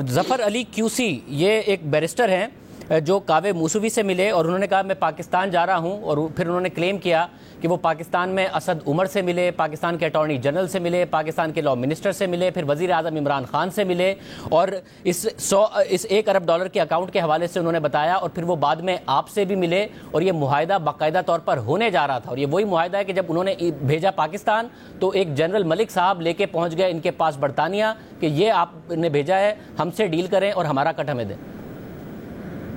ظفر علی QC یہ ایک barrister ہیں جو کاوے موسوی سے ملے اور انہوں نے کہا میں پاکستان جا رہا ہوں، اور پھر انہوں نے کلیم کیا کہ وہ پاکستان میں اسد عمر سے ملے، پاکستان کے اٹارنی جنرل سے ملے، پاکستان کے لا منسٹر سے ملے، پھر وزیر اعظم عمران خان سے ملے، اور اس $1 ارب کے اکاؤنٹ کے حوالے سے انہوں نے بتایا، اور پھر وہ بعد میں آپ سے بھی ملے، اور یہ معاہدہ باقاعدہ طور پر ہونے جا رہا تھا، اور یہ وہی معاہدہ ہے کہ جب انہوں نے بھیجا پاکستان تو ایک جنرل ملک صاحب لے کے پہنچ گئے ان کے پاس برطانیہ کہ یہ آپ نے بھیجا ہے، ہم سے ڈیل کریں اور ہمارا کٹ ہمیں دیں۔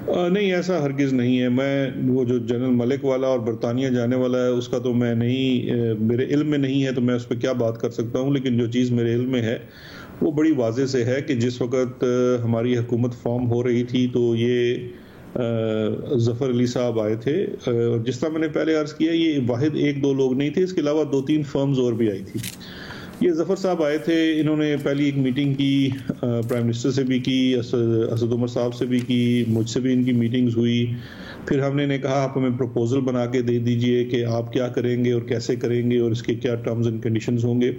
نہیں، ایسا ہرگز نہیں ہے۔ میں وہ جو جنرل ملک والا اور برطانیہ جانے والا ہے اس کا تو میں نہیں، میرے علم میں نہیں ہے، تو میں اس پہ کیا بات کر سکتا ہوں، لیکن جو چیز میرے علم میں ہے وہ بڑی واضح سے ہے کہ جس وقت ہماری حکومت فارم ہو رہی تھی تو یہ ظفر علی صاحب آئے تھے، اور جس طرح میں نے پہلے عرض کیا یہ واحد 1-2 لوگ نہیں تھے، اس کے علاوہ 2-3 فرمز اور بھی آئی تھی۔ یہ ظفر صاحب آئے تھے، انہوں نے پہلی ایک میٹنگ کی پرائم منسٹر سے بھی کی، اسد عمر صاحب سے بھی کی، مجھ سے بھی ان کی میٹنگز ہوئی۔ پھر ہم نے کہا آپ ہمیں پروپوزل بنا کے دے دیجئے کہ آپ کیا کریں گے اور کیسے کریں گے اور اس کے کیا ٹرمز اینڈ کنڈیشنز ہوں گے۔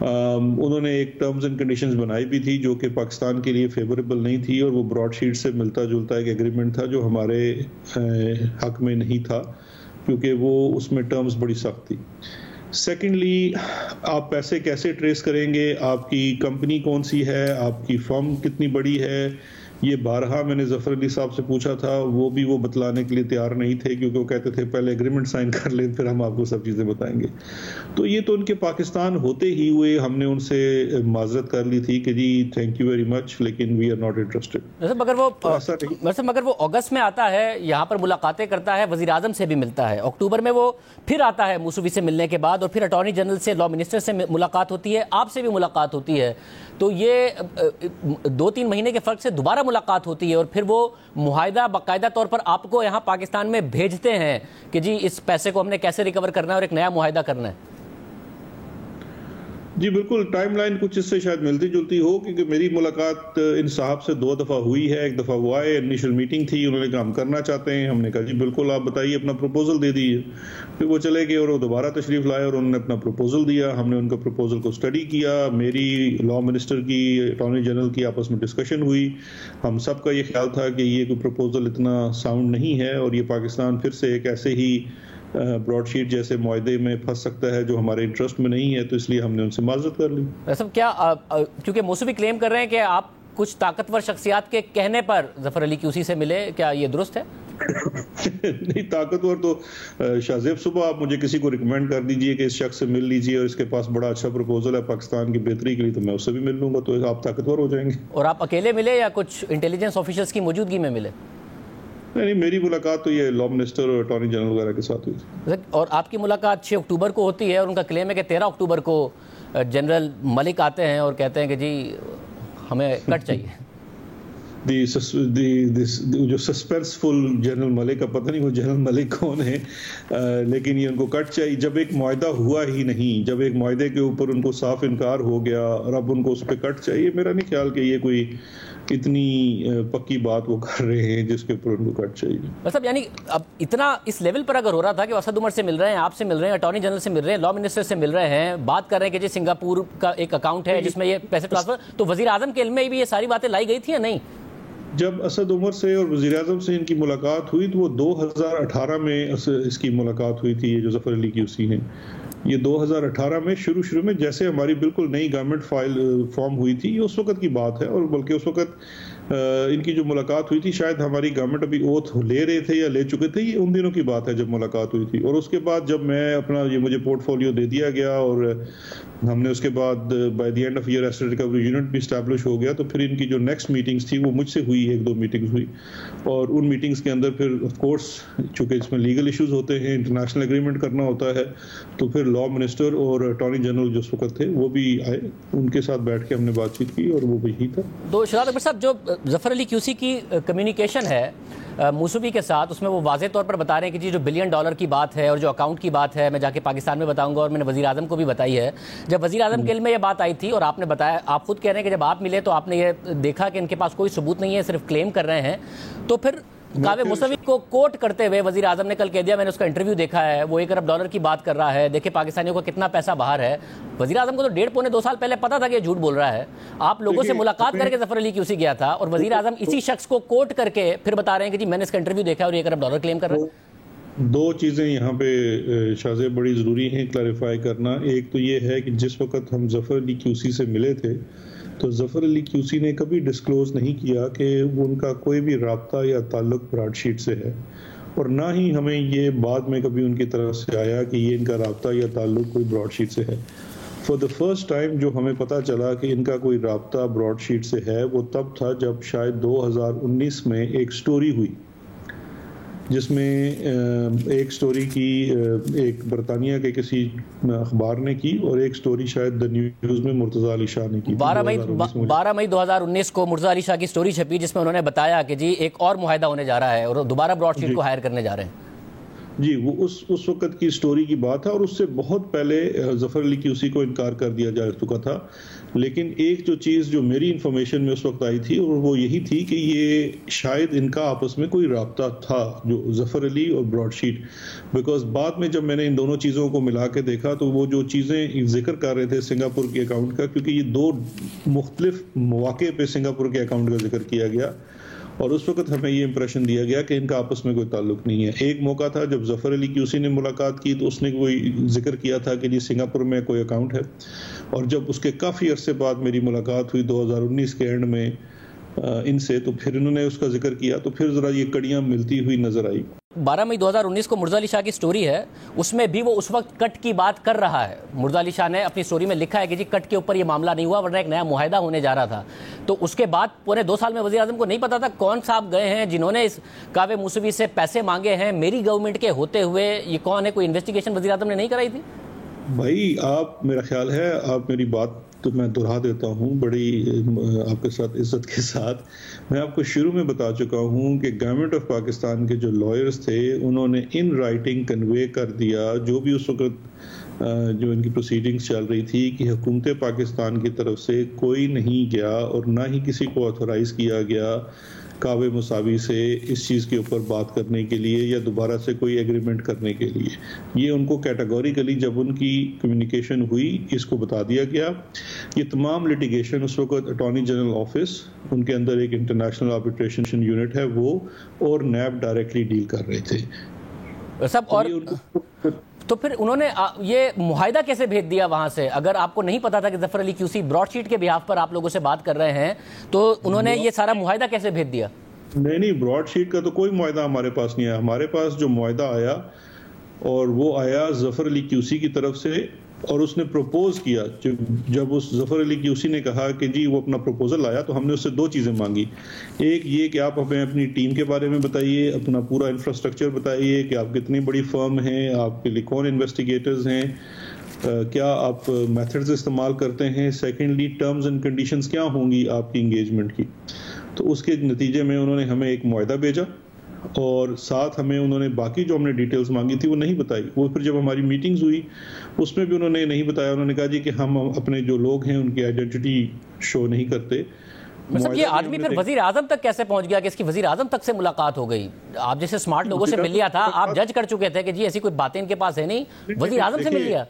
انہوں نے ایک ٹرمز اینڈ کنڈیشنز بنائی بھی تھی جو کہ پاکستان کے لیے فیوریبل نہیں تھی، اور وہ براڈ شیٹ سے ملتا جلتا ایک ایگریمنٹ تھا جو ہمارے حق میں نہیں تھا، کیونکہ وہ اس میں ٹرمز بڑی سخت تھی۔ سیکنڈلی، آپ پیسے کیسے ٹریس کریں گے، آپ کی کمپنی کون سی ہے، آپ کی فرم کتنی بڑی ہے، یہ بارہا میں نے ظفر علی صاحب سے پوچھا تھا، وہ بھی وہ بتلانے کے لیے تیار نہیں تھے، کیونکہ وہ کہتے تھے پہلے ایگریمنٹ سائن کر لیں پھر ہم آپ کو سب چیزیں بتائیں گے۔ تو یہ تو ان کے پاکستان ہوتے ہی ہوئے ہم نے ان سے معذرت کر لی تھی کہ جی تھینک یو ویری مچ، لیکن وی آر ناٹ انٹرسٹڈ۔ مگر وہ اگست میں آتا ہے، یہاں پر ملاقاتیں کرتا ہے، وزیر اعظم سے بھی ملتا ہے، اکتوبر میں وہ پھر آتا ہے موسوی سے ملنے کے بعد، اور پھر اٹارنی جنرل سے، لا منسٹر سے ملاقات ہوتی ہے، آپ سے بھی ملاقات ہوتی ہے، تو یہ 2-3 مہینے کے فرق سے دوبارہ ملاقات ہوتی ہے، اور پھر وہ معاہدہ باقاعدہ طور پر آپ کو یہاں پاکستان میں بھیجتے ہیں کہ جی اس پیسے کو ہم نے کیسے ریکور کرنا ہے اور ایک نیا معاہدہ کرنا ہے۔ جی بالکل، ٹائم لائن کچھ اس سے شاید ملتی جلتی ہو، کیونکہ میری ملاقات ان صاحب سے 2 دفعہ ہوئی ہے۔ ایک دفعہ وہ آئے، انیشل میٹنگ تھی، انہوں نے کہا ہم کرنا چاہتے ہیں، ہم نے کہا جی بالکل آپ بتائیے، اپنا پروپوزل دے دیجیے۔ پھر وہ چلے گئے اور وہ دوبارہ تشریف لائے اور انہوں نے اپنا پروپوزل دیا، ہم نے ان کا پروپوزل کو اسٹڈی کیا، میری لا منسٹر کی، اٹارنی جنرل کی آپس میں ڈسکشن ہوئی، ہم سب کا یہ خیال تھا کہ یہ کوئی پروپوزل اتنا ساؤنڈ نہیں ہے، اور یہ پاکستان پھر سے ایک ایسے ہی براڈ شیٹ جیسے معاہدے میں پھنس سکتا ہے جو ہمارے انٹرسٹ میں نہیں ہے، تو اس لیے ہم نے ان سے معذرت کر لی۔ کیا کیونکہ موسوی کلیم کر رہے ہیں کہ آپ کچھ طاقتور شخصیات کے کہنے پر ظفر علی QC سے ملے، کیا یہ درست ہے؟ نہیں، طاقتور تو شاہ زیب صبح آپ مجھے کسی کو ریکمینڈ کر دیجئے کہ اس شخص سے مل لیجئے اور اس کے پاس بڑا اچھا پروپوزل ہے پاکستان کی بہتری کے لیے، تو میں اس سے بھی مل لوں گا، تو آپ طاقتور ہو جائیں گے۔ اور آپ اکیلے ملے یا کچھ انٹیلیجنس آفیشلز کی موجودگی میں ملے؟ نہیں، میری ملاقات تو یہ لا منسٹر اور اٹارنی جنرل وغیرہ کے ساتھ ہوئی تھی۔ اور آپ کی ملاقات 6 اکتوبر کو ہوتی ہے، اور ان کا کلیم ہے کہ 13 اکتوبر کو جنرل ملک آتے ہیں اور کہتے ہیں کہ جی ہمیں کٹ چاہیے۔ جو سسپینسفل جنرل ملک کا پتہ نہیں وہ جنرل ملک کون ہے، لیکن یہ ان کو کٹ چاہیے جب ایک معاہدہ ہوا ہی نہیں، جب ایک معاہدے کے اوپر ان کو صاف انکار ہو گیا اور اب ان کو اس پہ کٹ چاہیے۔ میرا نہیں خیال کہ یہ کوئی اتنی پکی بات وہ کر رہے ہیں جس کے اوپر ان کو کٹ چاہیے۔ مطلب یعنی اب اتنا اس لیول پر اگر ہو رہا تھا کہ اسد عمر سے مل رہے ہیں، آپ سے مل رہے ہیں، اٹارنی جنرل سے مل رہے ہیں، لا منسٹر سے مل رہے ہیں، بات کر رہے ہیں کہ جی سنگاپور کا ایک اکاؤنٹ ہے جس میں یہ پیسے ٹرانسفر، تو وزیر اعظم کے علم میں بھی یہ ساری باتیں لائی گئی تھی یا نہیں؟ جب اسد عمر سے اور وزیر اعظم سے ان کی ملاقات ہوئی تو وہ 2018 میں اس کی ملاقات ہوئی تھی، یہ جو ظفر علی QC ہیں، یہ 2018 میں شروع میں جیسے ہماری بالکل نئی گورنمنٹ فارم ہوئی تھی، یہ اس وقت کی بات ہے، اور بلکہ اس وقت ان کی جو ملاقات ہوئی تھی شاید ہماری گورنمنٹ ابھی اوتھ لے رہے تھے یا لے چکے تھے، یہ ان دنوں کی بات ہے جب ملاقات ہوئی تھی۔ اور اس کے بعد جب میں اپنا یہ مجھے پورٹ فولیو دے دیا گیا اور ہم نے اس کے بعد by the end of year east recovery unit بھی اسٹیبلش ہو گیا، تو پھر ان کی جو نیکسٹ میٹنگز تھی وہ مجھ سے ہوئی، 1-2 میٹنگز ہوئی، اور ان میٹنگز کے اندر پھر آف کورس چونکہ اس میں لیگل ایشوز ہوتے ہیں، انٹرنیشنل ایگریمنٹ کرنا ہوتا ہے، تو پھر لا منسٹر اور اٹارنی جنرل جو اس وقت تھے وہ بھی آئے، ان کے ساتھ بیٹھ کے ہم نے بات چیت کی، اور وہ بھی یہی تھا۔ تو شہزاد اکبر صاحب، جو ظفر علی QC کی کمیونیکیشن ہے موسوی کے ساتھ، اس میں وہ واضح طور پر بتا رہے ہیں کہ جی جو $1 بلین کی بات ہے اور جو اکاؤنٹ کی بات ہے میں جا کے پاکستان میں بتاؤں گا، اور میں نے وزیر اعظم کو بھی بتائی ہے۔ جب وزیر اعظم کے علم میں یہ بات آئی تھی اور آپ نے بتایا، آپ خود کہہ رہے ہیں کہ جب آپ ملے تو آپ نے یہ دیکھا کہ ان کے پاس کوئی ثبوت نہیں ہے، صرف کلیم کر رہے ہیں، تو پھر کاوے موسوی کو کوٹ کرتے ہوئے وزیر اعظم نے کل کہہ دیا, میں نے اس کا انٹرویو دیکھا ہے, وہ $1 ارب کی بات کر رہا ہے, دیکھیں پاکستانیوں کو کتنا پیسہ باہر ہے. وزیر اعظم کو تو 1.5-2 سال پہلے پتا تھا کہ یہ جھوٹ بول رہا ہے. آپ لوگوں سے ملاقات کر کے ظفر علی کیوسی گیا تھا, اور وزیر اعظم اسی شخص کو کوٹ کر کے پھر بتا رہے ہیں کہ جی میں نے اس کا انٹرویو دیکھا ہے اور $1 ارب کلیم کر رہا ہے. دو چیزیں یہاں پہ شاہ بڑی ضروری ہیں کلیریفائی کرنا. ایک تو یہ ہے کہ جس وقت ہم ظفر علی کیوسی سے ملے تھے تو ظفر علی کیوسی نے کبھی ڈسکلوز نہیں کیا کہ ان کا کوئی بھی رابطہ یا تعلق براڈ شیٹ سے ہے, اور نہ ہی ہمیں یہ بعد میں کبھی ان کی طرف سے آیا کہ یہ ان کا رابطہ یا تعلق کوئی براڈ شیٹ سے ہے. فار دا فرسٹ ٹائم جو ہمیں پتہ چلا کہ ان کا کوئی رابطہ براڈ شیٹ سے ہے وہ تب تھا جب شاید 2019 میں ایک سٹوری ہوئی, جس میں ایک سٹوری کی ایک برطانیہ کے کسی اخبار نے کی, اور ایک سٹوری شاید دا نیوز میں مرتضی علی شاہ نے کی. 12 مئی 2019 کو مرتضی علی شاہ کی سٹوری چھپی جس میں انہوں نے بتایا کہ جی ایک اور معاہدہ ہونے جا رہا ہے اور دوبارہ براڈ شیٹ کو ہائر کرنے جا رہے ہیں. جی وہ اس وقت کی سٹوری کی بات ہے, اور اس سے بہت پہلے ظفر علی کیوسی کو انکار کر دیا جا چکا تھا. لیکن ایک جو چیز جو میری انفارمیشن میں اس وقت آئی تھی اور وہ یہی تھی کہ یہ شاید ان کا آپس میں کوئی رابطہ تھا, جو ظفر علی اور براڈ شیٹ, بیکاز بعد میں جب میں نے ان دونوں چیزوں کو ملا کے دیکھا تو وہ جو چیزیں ذکر کر رہے تھے سنگاپور کے اکاؤنٹ کا, کیونکہ یہ 2 مختلف مواقع پہ سنگاپور کے اکاؤنٹ کا ذکر کیا گیا, اور اس وقت ہمیں یہ امپریشن دیا گیا کہ ان کا آپس میں کوئی تعلق نہیں ہے. ایک موقع تھا جب ظفر علی کیوسی نے ملاقات کی تو اس نے کوئی ذکر کیا تھا کہ جی سنگاپور میں کوئی اکاؤنٹ ہے, اور جب اس کے کافی عرصے بعد میری ملاقات ہوئی 2019 کے اینڈ میں ان سے, تو پھر انہوں نے اس کا ذکر کیا, تو پھر ذرا یہ کڑیاں ملتی ہوئی نظر آئی. 12 مئی 2019 کو مرتضی علی شاہ کی سٹوری ہے, اس میں بھی وہ اس وقت کٹ کی بات کر رہا ہے. مرتضی علی شاہ نے اپنی سٹوری میں لکھا ہے کہ جی کٹ کے اوپر یہ معاملہ نہیں ہوا ورنہ ایک نیا معاہدہ ہونے جا رہا تھا. تو اس کے بعد پورے 2 سال میں وزیر اعظم کو نہیں پتا تھا کون صاحب گئے ہیں جنہوں نے اس کاوے موسوی سے پیسے مانگے ہیں میری گورنمنٹ کے ہوتے ہوئے, یہ کون ہے, کوئی انویسٹیگیشن وزیر اعظم نے نہیں کرائی تھی؟ بھائی آپ, میرا خیال ہے آپ میری بات تو میں دہرا دیتا ہوں بڑی آپ کے ساتھ عزت کے ساتھ. میں آپ کو شروع میں بتا چکا ہوں کہ گورنمنٹ آف پاکستان کے جو لائرز تھے انہوں نے ان رائٹنگ کنوے کر دیا جو بھی اس وقت جو ان کی پروسیڈنگز چل رہی تھی کہ حکومت پاکستان کی طرف سے کوئی نہیں گیا اور نہ ہی کسی کو آتھورائز کیا گیا کاوے موسوی سے اس چیز کے اوپر بات کرنے کے لیے یا دوبارہ سے کوئی ایگریمنٹ کرنے کے لیے. یہ ان کو کیٹیگوریکلی جب ان کی کمیونیکیشن ہوئی اس کو بتا دیا گیا. یہ تمام لٹیگیشن اس وقت اٹارنی جنرل آفس, ان کے اندر ایک انٹرنیشنل آربیٹریشن یونٹ ہے وہ, اور نیب ڈائریکٹلی ڈیل کر رہے تھے. تو پھر انہوں نے یہ معاہدہ کیسے بھیج دیا وہاں سے؟ اگر آپ کو نہیں پتا تھا کہ ظفر علی کیوسی براڈ شیٹ کے بیہاف پر آپ لوگوں سے بات کر رہے ہیں تو انہوں نے یہ سارا معاہدہ کیسے بھیج دیا؟ نہیں, براڈ شیٹ کا تو کوئی معاہدہ ہمارے پاس نہیں آیا. ہمارے پاس جو معاہدہ آیا اور وہ آیا ظفر علی کیوسی کی طرف سے, اور اس نے پروپوز کیا. جب اس ظفر علی کیوسی نے کہا کہ جی وہ اپنا پروپوزل آیا تو ہم نے اس سے 2 چیزیں مانگی. ایک یہ کہ آپ ہمیں اپنی ٹیم کے بارے میں بتائیے, اپنا پورا انفراسٹرکچر بتائیے کہ آپ کتنی بڑی فرم ہیں, آپ کے لیے کون انویسٹیگیٹرز ہیں, کیا آپ میتھڈز استعمال کرتے ہیں, سیکنڈلی ٹرمز اینڈ کنڈیشنز کیا ہوں گی آپ کی انگیجمنٹ کی. تو اس کے نتیجے میں انہوں نے ہمیں ایک معاہدہ بھیجا, اور ساتھ ہمیں انہوں نے باقی جو ہم نے ڈیٹیلز مانگی تھی وہ نہیں بتائی. وہ پھر جب ہماری میٹنگز ہوئی اس میں بھی انہوں نے نہیں بتایا. انہوں نے کہا جی کہ ہم اپنے جو لوگ ہیں ان کی آئیڈینٹی شو نہیں کرتے. مطلب یہ آدمی پھر وزیر اعظم تک کیسے پہنچ گیا کہ اس کی وزیر اعظم تک سے ملاقات ہو گئی؟ آپ جیسے اسمارٹ لوگوں سے مل لیا تھا, آپ جج کر چکے تھے کہ جی ایسی کوئی باتیں ان کے پاس ہے نہیں, وزیر اعظم سے مل لیا.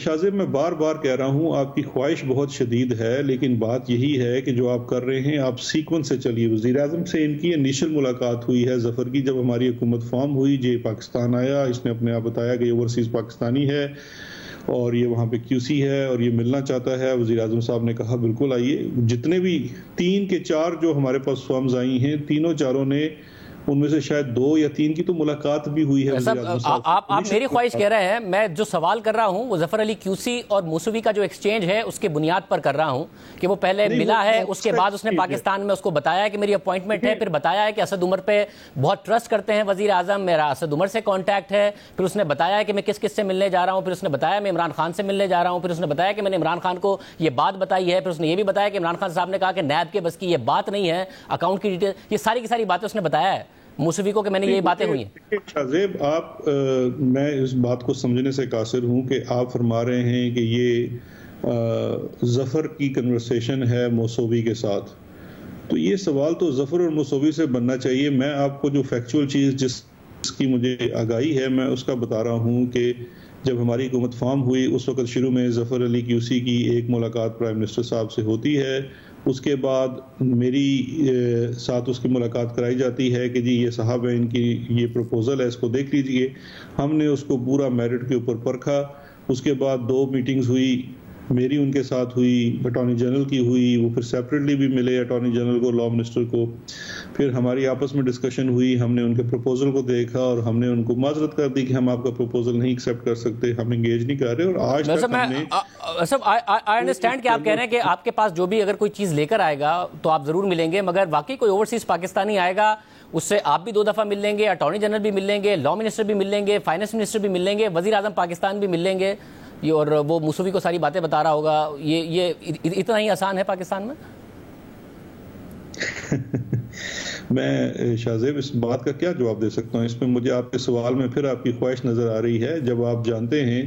شاہ میں بار بار کہہ رہا ہوں آپ کی خواہش بہت شدید ہے, لیکن بات یہی ہے کہ جو آپ کر رہے ہیں آپ سیکوینس سے چلیے. وزیر اعظم سے ان کی انیشل ملاقات ہوئی ہے ظفر کی جب ہماری حکومت فارم ہوئی. جی پاکستان آیا, اس نے اپنے آپ بتایا کہ یہ اوورسیز پاکستانی ہے اور یہ وہاں پہ کیوسی ہے اور یہ ملنا چاہتا ہے. وزیر اعظم صاحب نے کہا بالکل آئیے. جتنے بھی 3 کے 4 جو ہمارے پاس فارمز آئی ہیں, تینوں چاروں نے, ان میں سے شاید 2 یا 3 کی تو ملاقات بھی ہوئی ہے. آپ میری خواہش کہہ رہے ہیں, میں جو سوال کر رہا ہوں وہ ظفر علی کیوسی اور موسوی کا جو ایکسچینج ہے اس کے بنیاد پر کر رہا ہوں کہ وہ پہلے ملا ہے, اس کے بعد اس نے پاکستان میں اس کو بتایا کہ میری اپوائنٹمنٹ ہے, پھر بتایا ہے کہ اسد عمر پہ بہت ٹرسٹ کرتے ہیں وزیر اعظم, میرا اسد عمر سے کانٹیکٹ ہے, پھر اس نے بتایا کہ میں کس کس سے ملنے جا رہا ہوں, پھر اس نے بتایا میں عمران خان سے ملنے جا رہا ہوں, پھر اس نے بتایا کہ میں نے عمران خان کو یہ بات بتائی ہے, پھر اس نے یہ بھی بتایا کہ عمران خان صاحب نے کہا کہ نیب کے بس کی یہ بات نہیں ہے, اکاؤنٹ کی ڈیٹیل, یہ ساری کی ساری باتیں اس نے بتایا ہے موسوی کو کہ میں نے یہ باتیں ہوئی ہیں. شاہزیب آپ, میں اس بات کو سمجھنے سے قاصر ہوں کہ آپ فرما رہے ہیں کہ یہ ظفر کی کنورسیشن ہے موسوی کے ساتھ. تو یہ سوال تو ظفر اور موسوی سے بننا چاہیے. میں آپ کو جو فیکچول چیز جس کی مجھے آگاہی ہے میں اس کا بتا رہا ہوں کہ جب ہماری حکومت فارم ہوئی اس وقت شروع میں ظفر علی QC کی ایک ملاقات پرائم منسٹر صاحب سے ہوتی ہے. اس کے بعد میری ساتھ اس کی ملاقات کرائی جاتی ہے کہ جی یہ صاحب ہے، ان کی یہ پروپوزل ہے، اس کو دیکھ لیجئے. ہم نے اس کو پورا میرٹ کے اوپر پرکھا. اس کے بعد 2 میٹنگز ہوئی، میری ان کے ساتھ ہوئی، اٹارنی جنرل کی ہوئی، وہ پھر سیپریٹلی بھی ملے اٹارنی جنرل کو، لا منسٹر کو. پھر ہماری آپس میں ڈسکشن ہوئی، ہم نے ان کے پروپوزل کو دیکھا اور ہم نے ان کو معذرت کر دی کہ ہم آپ کا پروپوزل نہیں ایکسیپٹ کر سکتے، ہم انگیج نہیں کر رہے. اور آج تک ہم نے آئی انڈرسٹینڈ کہ آپ کہہ رہے ہیں کہ آپ کے پاس جو بھی اگر کوئی چیز لے کر آئے گا تو آپ ضرور ملیں گے، مگر واقعی کوئی اوورسیز پاکستانی آئے گا اس سے آپ بھی 2 دفعہ مل لیں گے، اٹارنی جنرل بھی مل لیں گے، لا منسٹر بھی مل لیں گے، فائنانس منسٹر بھی مل لیں گے، وزیر اعظم پاکستان بھی مل لیں گے، اور وہ موسوی کو ساری باتیں بتا رہا ہوگا. یہ اتنا ہی آسان ہے پاکستان میں؟ میں شاہزیب اس بات کا کیا جواب دے سکتا ہوں؟ اس میں مجھے آپ کے سوال میں پھر آپ کی خواہش نظر آ رہی ہے. جب آپ جانتے ہیں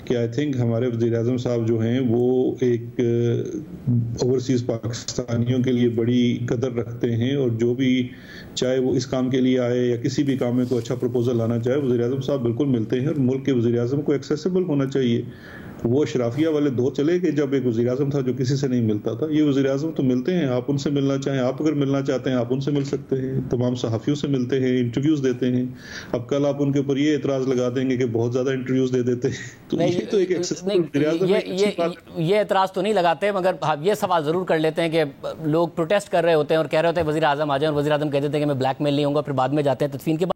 کہ آئی تھنک ہمارے وزیر اعظم صاحب جو ہیں وہ ایک اوورسیز پاکستانیوں کے لیے بڑی قدر رکھتے ہیں، اور جو بھی چاہے وہ اس کام کے لیے آئے یا کسی بھی کام میں کوئی اچھا پروپوزل لانا چاہے، وزیر اعظم صاحب بالکل ملتے ہیں. اور ملک کے وزیر اعظم کو ایکسیسیبل ہونا چاہیے. وہ اشرافیہ والے دور چلے گئے جب ایک وزیر اعظم تھا جو کسی سے نہیں ملتا تھا. یہ وزیر اعظم تو ملتے ہیں، آپ ان سے ملنا چاہیں، آپ اگر ملنا چاہتے ہیں آپ ان سے مل سکتے ہیں. تمام صحافیوں سے ملتے ہیں، انٹرویوز دیتے ہیں. اب کل آپ ان کے اوپر یہ اعتراض لگا دیں گے کہ بہت زیادہ انٹرویوز دے دیتے ہیں، تو یہ تو ایک یہ اعتراض تو نہیں لگاتے، مگر یہ سوال ضرور کر لیتے ہیں کہ لوگ پروٹیسٹ کر رہے ہوتے ہیں اور کہہ رہے ہوتے ہیں وزیر اعظم آ جائیں، اور وزیر اعظم کہہ دیتے ہیں کہ میں بلیک میل نہیں ہوں گا، پھر بعد میں جاتے ہیں تدفین کے بعد